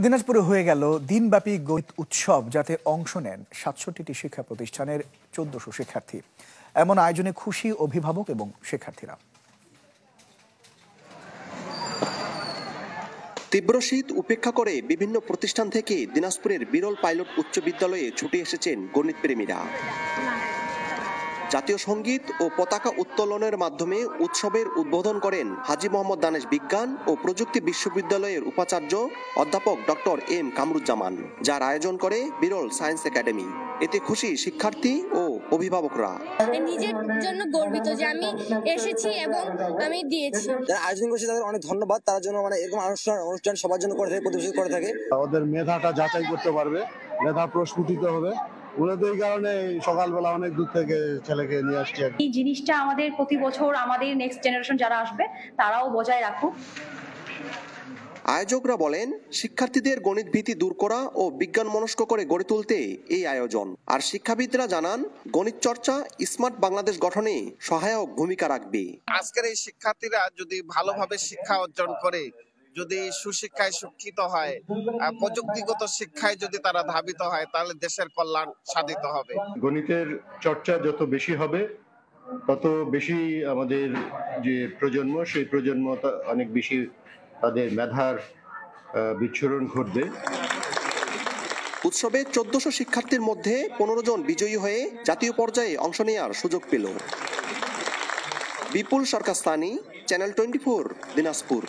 দিনাজপুরে হয়ে গেল দিনব্যাপী গণিত উৎসব, যাতে অংশ নেন ৬৭টি শিক্ষা প্রতিষ্ঠানের ১৪০০ শিক্ষার্থী। এমন আয়োজনে খুশি অভিভাবক এবং শিক্ষার্থীরা। তীব্র শীত উপেক্ষা করে বিভিন্ন প্রতিষ্ঠান থেকে দিনাজপুরের বিরল পাইলট উচ্চ বিদ্যালয়ে ছুটে এসেছেন গণিত প্রেমীরা। জাতীয় সঙ্গীত ও পতাকা উত্তোলনের মাধ্যমে উৎসবের উদ্বোধন করেন হাজী মোহাম্মদ দানেশ বিজ্ঞান ও প্রযুক্তি বিশ্ববিদ্যালয়ের উপাচার্য অধ্যাপক ডক্টর এম কামরুজ্জামান, যার আয়োজন করে বিরল সায়েন্স একাডেমি। এতে খুশি শিক্ষার্থী ও অভিভাবকরা। নিজের জন্য গর্বিত যে আমি এসেছি এবং আমি দিয়েছি। যারা আয়োজন করছে তাদের অনেক ধন্যবাদ। তার জন্য এরকম অনুষ্ঠান সবার জন্য করে থাকে, প্রতিবেশী করে থাকে। ওদের মেধাটা যাচাই করতে পারবে, মেধা প্রস্ফুটিত হবে। ওদের কারণে সকালবেলা অনেক দূর থেকে ছেলেকে নিয়ে আসছে। এই জিনিসটা আমাদের প্রতি বছর আমাদের নেক্সট জেনারেশন যারা আসবে তারাও বজায় রাখুক। আয়োজকরা বলেন, শিক্ষার্থীদের গণিত ভীতি দূর করা ও বিজ্ঞান মনস্ক করে গড়ে তুলতে এই আয়োজন। আর শিক্ষাবিদরা জানান, গণিত চর্চা স্মার্ট বাংলাদেশ গঠনে সহায়ক ভূমিকা রাখবে। আজকের এই শিক্ষার্থীরা যদি ভালোভাবে শিক্ষা অর্জন করে, যদি সুশিক্ষায় শিক্ষিত হয়, প্রযুক্তিগত শিক্ষায় যদি তারা ধাবিত হয়, তাহলে দেশের কল্যাণ সাধিত হবে। গণিতের চর্চা যত বেশি হবে, তত বেশি আমাদের যে প্রজন্ম, সেই প্রজন্ম অনেক বেশি তাদের মেধার বিচ্ছুরণ ঘটবে। উৎসবে ১৪০০ শিক্ষার্থীর মধ্যে ১৫ জন বিজয়ী হয়ে জাতীয় পর্যায়ে অংশ নেওয়ার সুযোগ পেল। বিপুল সরকার স্থানী, চ্যানেল 24, দিনাজপুর।